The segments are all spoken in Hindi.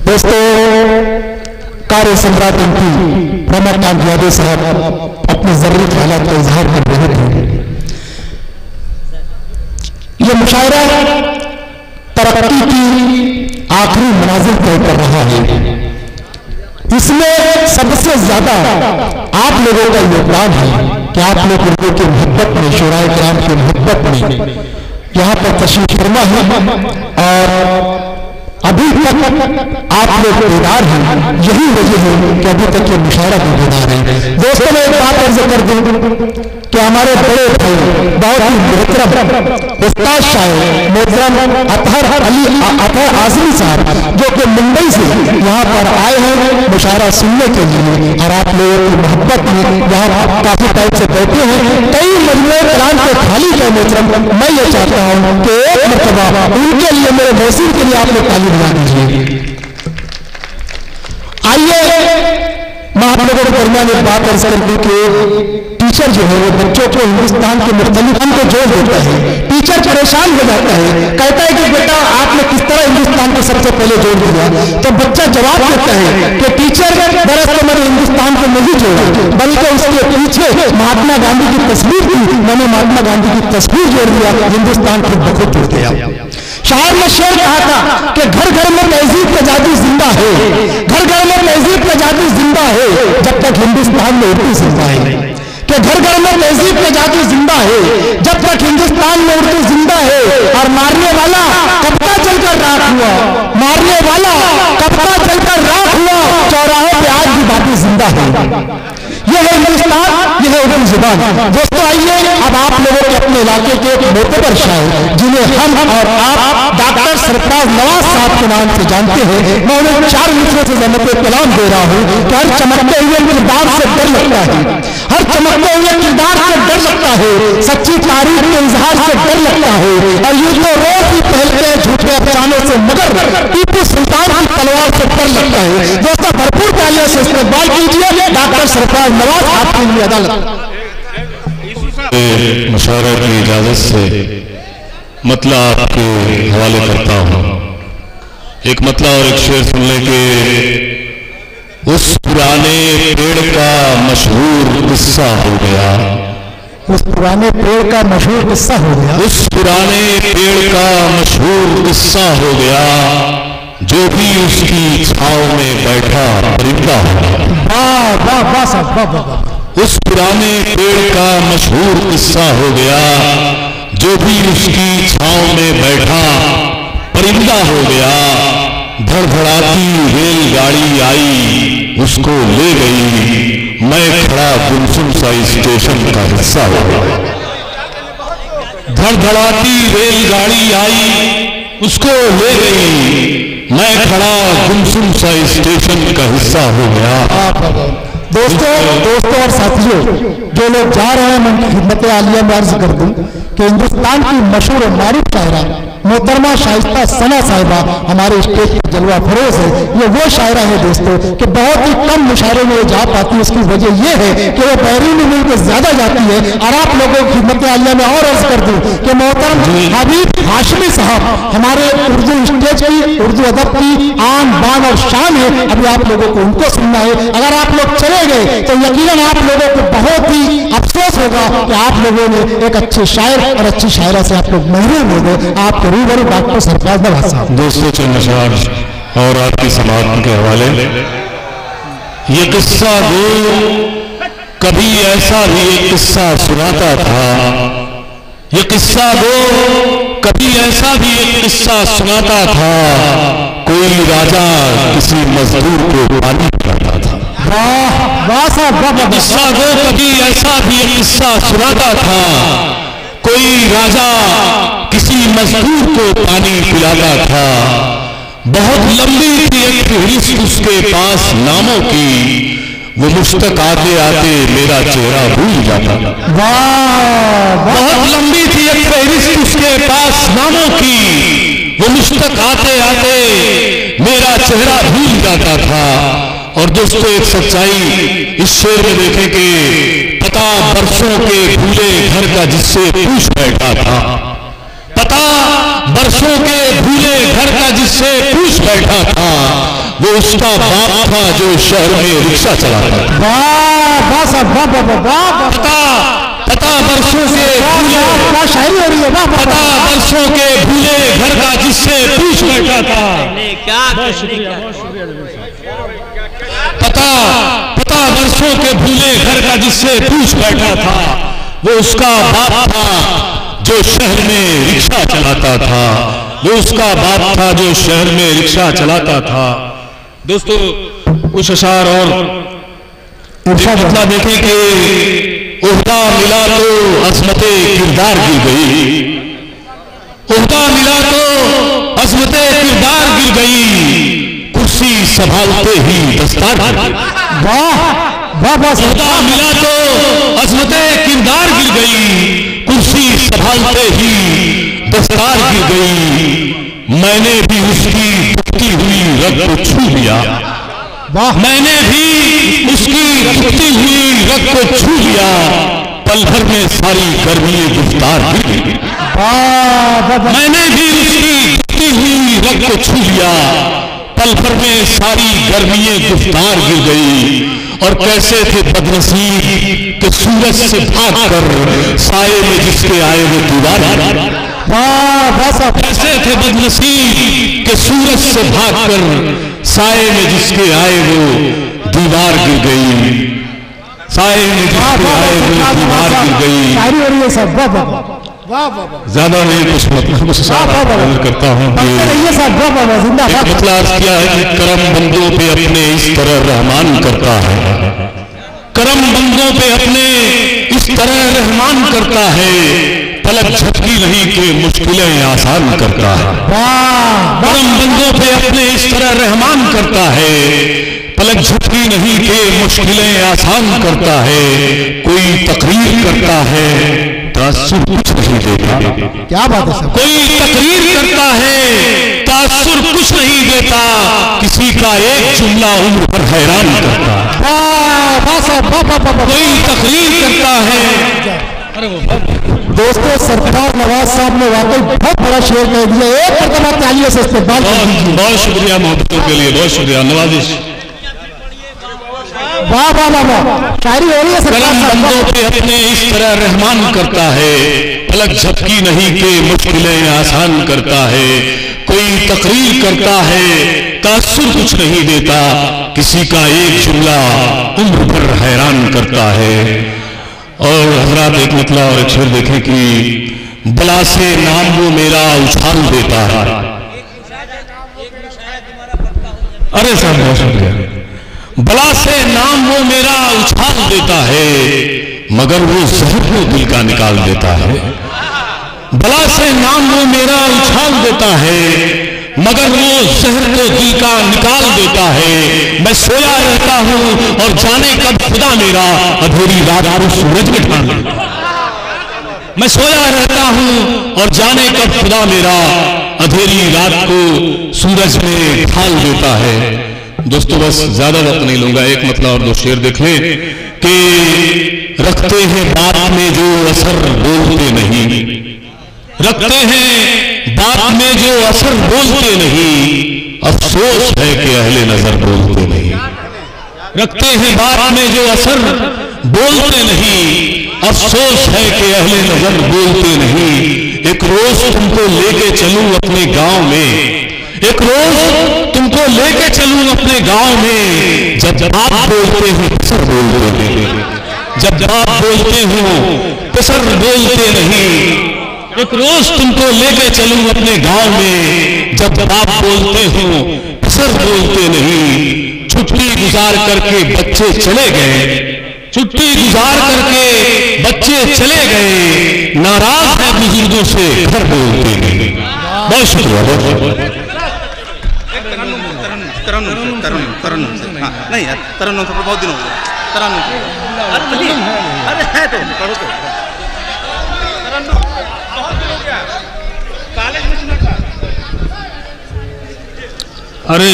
दोस्तों, कार्य सम्राट MP रमाकांत यादव साहब अपने जरूरी ख्यालात का इजहार कर रहे थे। यह मुशायरा तरक्की की आखिरी मनाजिल तय कर रहा है। इसमें सबसे ज्यादा आप लोगों का योगदान है कि आप लोग उर्दू की मोहब्बत में, शुराए किराम की मोहब्बत में यहाँ पर तशरीफ फरमा है और अभी तक आप लोग बेदार हैं। यही वजह है कि अभी तक ये मुशायरा भी बेदार है। दोस्तों, मैं एक बात अर्ज कर दूं कि हमारे बड़े भाई बहुत ही मोहतरम उस्ताद शायर मोहतरम अतहर आजमी साहब जो कि मुंबई से यहाँ पर आए हैं मुशायरा सुनने के लिए और आप लोगों की मोहब्बत में यहाँ काफी टाइम से बैठे हैं। कई मजमूए कलाम के खाली है मोहतरम। मैं ये चाहता हूँ कि एक मरतबा उनके लिए, मेरे मौसूल के लिए आप लोग ताली बजा दीजिए। आइए मैं आप लोगों के दरमियान एक बात अर्ज कर दूं कि टीचर जो है वो बच्चों को हिंदुस्तान के मुख्तलिफ को जोड़ देता है। टीचर परेशान हो जाता है, कहता है कि बेटा आपने किस तरह हिंदुस्तान को सबसे पहले जोड़ दिया। तो बच्चा जवाब देता है कि टीचर दरअसल मैंने हिंदुस्तान को नहीं जोड़ा, बल्कि उसके पीछे महात्मा गांधी की तस्वीर थी, मैंने महात्मा गांधी की तस्वीर जोड़ दिया, हिंदुस्तान खुद ब खुद जुड़ गया। शायर ने शेर कहा था कि घर घर में तहजीब का जादू जिंदा है, घर घर में तहजीब का जादू जिंदा है, जब तक हिंदुस्तान में उर्दू जिंदा है। कि घर घर में तहजीब का जादू जिंदा है, जब तक हिंदुस्तान में उर्दू जिंदा है। और मारने वाला कब का चलकर राख हुआ, मारने वाला कब का चलकर राख हुआ, चौराहे पे आज भी बातें जिंदा है। यह है हिंदुस्तान, यह है उर्दू जुबान। दोस्तों, आइए अब आप लोगों के अपने इलाके के एक मोतबर शायर जिन्हें हम और आप डॉक्टर सरफराज नवाज साहब के नाम से जानते हैं, मैं उन्हें 4 मिनटों से जहमत कलाम दे रहा हूँ कि हर चमकते हुए किरदार से डर लगता है, हर चमकते हुए किरदार से डर लगता है, सच्ची तारीफ के इजहार से डर लगता है। और यूं तो रोज ही पहलते हैं झूठे अफसानों से, मगर टीपू सुल्तान की तलवार से डर लगता है। दोस्तों, भरपूर तालियों से इस्तेमाल कीजिए डॉक्टर सरफराज नवाज आपके लिए अदालत। मुशायरा की इजाजत से मतला आपके हवाले करता हूँ। एक मतला और एक शेर सुनने के। उस पुराने पेड़ का मशहूर किस्सा हो गया, उस पुराने पेड़ का मशहूर किस्सा हो गया, उस पुराने पेड़ का मशहूर किस्सा हो गया, जो भी उसकी छांव में बैठा परिंदा हो गया। वाह वाह वाह साहब, वाह वाह। उस पुराने पेड़ का मशहूर किस्सा हो गया, जो भी उसकी छांव में बैठा परिंदा हो गया। धड़धड़ाती रेलगाड़ी आई, उसको ले गई, मैं खड़ा गुमसुम सा स्टेशन का हिस्सा हो गया। धड़धड़ाती रेलगाड़ी आई, उसको ले गई, मैं खड़ा गुमसुम सा स्टेशन का हिस्सा हो गया। दोस्तों और साथियों, जो लोग जा रहे हैं, मैं उनकी खिदमत आलिया में अर्ज कर दूं कि हिंदुस्तान की मशहूर मारूफ शायरा मोहतरमा शाइस्ता सना साहिबा हमारे स्टेज पर जलवा फरोज है। ये वो शायरा है दोस्तों कि बहुत ही कम मुशायरे में जा पाती है। उसकी वजह यह है कि वो बैरूनी मुल्क ज्यादा जाती है। और आप लोगों की खिदमत आलिया में और अर्ज कर दूं कि मोहतरम हबीब हाशमी साहब हमारे उर्दू स्टेज की, उर्दू अदब की आन बान और शान है। अभी आप लोगों को उनको सुनना है। अगर आप लोग चले गए तो यकीनन आप लोगों को बहुत ही अफसोस होगा कि आप लोगों ने एक अच्छे शायर और अच्छी शायरा से आप लोग महरूम हो गए। आपके रूबरू डॉक्टर सरफराज नवाज साहब। दोस्तों, चंद अशआर और आपकी समाअत के हवाले। ये किस्सा वो कभी ऐसा भी एक किस्सा सुनाता था, ये किस्सा वो कभी ऐसा भी एक किस्सा सुनाता था। कोई राजा किसी मजदूर को पानी पिलाता था। वाह वाह साहब, किस्सा वो कभी ऐसा भी एक किस्सा सुनाता था। कोई राजा किसी मजदूर को पानी पिलाता था। बहुत लंबी थी एक फहरिस्त उसके पास नामों की, वो मुश्तक आते आते मेरा चेहरा भूल जाता था। बहुत लंबी थी एक फहरिस्त उसके पास नामों की, वो मुश्तक आते आते मेरा चेहरा भूल जाता था। और दोस्तों, एक सच्चाई इस शेर में देखें कि पता बरसों के भूले घर का जिससे पूछ बैठा था, पता बरसों के भूले घर का जिससे पूछ बैठा था, वो उसका बाप था जो शहर में रिक्शा चलाता था। वाह वाह साहब, वाह वाह वाह वाह। पता बरसों के भूले, क्या शायरी हो रही है, वाह वाह। पता बरसों के भूले घर का जिससे पूछ बैठा था। पता बरसों के भूले घर का जिससे पूछ बैठा था, वो उसका बाप था जो शहर में रिक्शा चलाता था। वो उसका बाप था जो शहर में रिक्शा चलाता था। दोस्तों कुछ अशार और मतलब देखें कि ओहदा मिला तो अज़मते किरदार गिर गई, ओहदा मिला तो अज़मते किरदार गिर गई, कुर्सी संभालते ही दस्तार गिर गई। वाह वाह वाह। ओहदा मिला तो अज़मते किरदार गिर गई, कुर्सी संभालते ही दस्तार गिर गई। मैंने भी उसकी दुखती हुई रग को छू लिया, मैंने भी उसकी दुखती हुई रग को छू लिया, पल भर में सारी गर्मी गुफ्तार गिर गई। मैंने भी उसकी दुखती हुई रग को छू लिया, पल भर में सारी गर्मी गुफ्तार गिर गई। और कैसे थे बदनसीब कि सूरज से भागकर साए में जिसके आए वो दीवार। कैसे थे बदनसीब कि सूरज से भागकर साए में जिसके आए वो दीवार गिर गई, साए में जिसके आए वो दीवार गिर गई। ज्यादा नहीं कुछ मतलब करता हूँ कि मतलब क्या है कि करम बंदों पे अपने इस तरह रहमान करता है, करम बंदों पे अपने इस तरह रहमान करता है, पलक झपकी नहीं कि मुश्किलें आसान करता है। करम बंदों पे अपने इस तरह रहमान करता है, पलक झपकी नहीं कि मुश्किलें आसान करता है। कोई तकरीर करता है तासुर कुछ नहीं देता। क्या बात है सर। कोई तकरीर करता है तासुर कुछ नहीं देता, किसी का एक जुमला उम्र पर हैरान करता है। कोई तकरीर करता है। दोस्तों सरफराज नवाज साहब ने वाकई बहुत बड़ा शेर कह दिया। एक मरतबा तालियों से इस्तेमाल कर दीजिए। बहुत शुक्रिया मोहब्बतों के लिए, बहुत शुक्रिया नवाजिश। वाह वाह वाह वाह, शायरी हो रही है। करम बंदों पे अपने इस तरह रहमान करता है, पलक झपकी नहीं के मुश्किलें आसान करता है। कोई तकरीर करता है तासुर कुछ नहीं देता, किसी का एक जुमला उम्र भर हैरान करता है। और हजरात एक मतलब और एक शेर देखें कि बला से नाम वो मेरा उछाल देता है। अरे साहब बहुत शुक्रिया। बला से नाम वो मेरा उछाल देता है, मगर वो जहर को दिल का निकाल देता है। बला से नाम वो मेरा उछाल देता है, मगर वो जहर को दिल का निकाल देता है। मैं सोया रहता हूँ और जाने कब खुदा मेरा अधूरी रात को सूरज में ढाल देता है। मैं सोया रहता हूँ और जाने कब खुदा मेरा अंधेरी रात को सूरज में ढाल देता है। दोस्तों बस ज्यादा वक्त नहीं लूंगा, एक मतलब और दो शेर देख लें कि रखते हैं बात में जो असर बोलते नहीं, रखते हैं बात में जो असर बोलते नहीं, अफसोस है कि अहले नजर बोलते नहीं। रखते हैं बात में जो असर बोलते नहीं, अफसोस है कि अहले नजर बोलते नहीं। एक रोज तुमको लेके चलूं अपने गांव में, एक रोज तुमको लेके चलूं अपने गांव में, जब आप बोलते हो पिसर बोलते नहीं, जब आप बोलते हो पिसर बोलते नहीं। एक रोज तुमको लेके चलूं अपने गांव में, जब आप बोलते हो पिसर बोलते नहीं। छुट्टी गुजार करके बच्चे चले गए, छुट्टी गुजार करके बच्चे चले गए, नाराज है बुजुर्गों से घर बोलते नहीं। बहुत शुक्रिया, बहुत शुक्रिया। तरन्नुम से हाँ, नहीं यार तरन्नुम से बहुत दिन हो गए। तरन्नुम अरे है तो पढ़ो तो तरन्नुम बहुत दिन हो गया कॉलेज में सुना था। अरे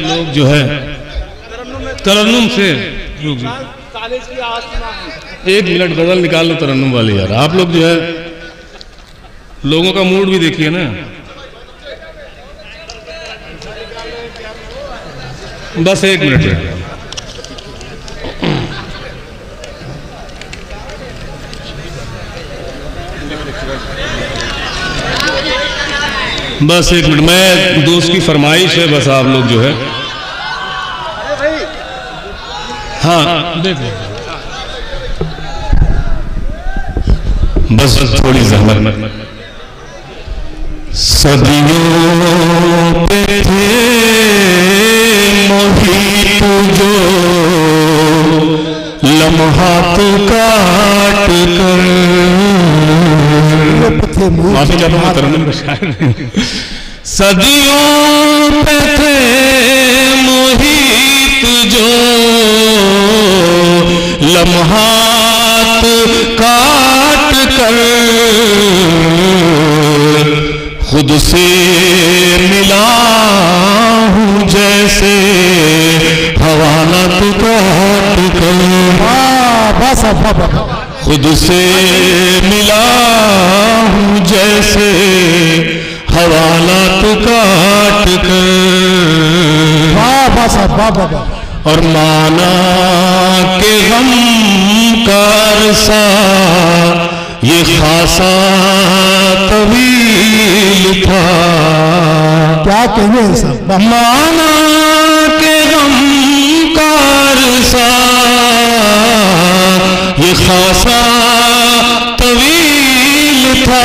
लोग जो है तरन्नुम से कॉलेज की आवाज सुना है। 1 मिनट बदल निकाल लो तरन्नुम वाले यार। आप लोग जो है लोगों का मूड भी देखिए ना। बस 1 मिनट है। बस 1 मिनट, मैं दोस्त की फरमाइश है, बस आप लोग जो है हाँ देखो बस थोड़ी जहमत। सदियों पे थे मोहित जो लम्हात काट कर, माफी चाहता हूँ तरन्नुम का शायर। सदियों पे थे मोहित जो लम्हात काट कर, खुद से मिला हूँ जैसे हवालात काट कर। खुद से मिला हूँ जैसे हवालात काट कर, और माना के गम का अरसा ये खासा तवील था। क्या कहें सब, माना के गम का अरसा ये खासा तवील था,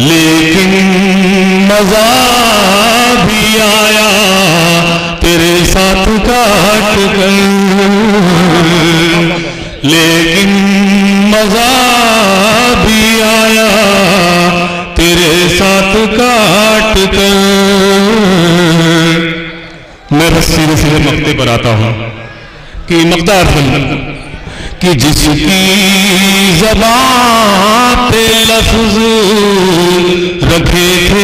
लेकिन मजा भी आया तेरे साथ काट कर, लेकिन मजा भी आया तेरे साथ काट कर। मैं बस सीधे सीधे मक्ते पर आता हूं कि मकदार कि जिसकी ज़बान पे लफ्ज़ रखे थे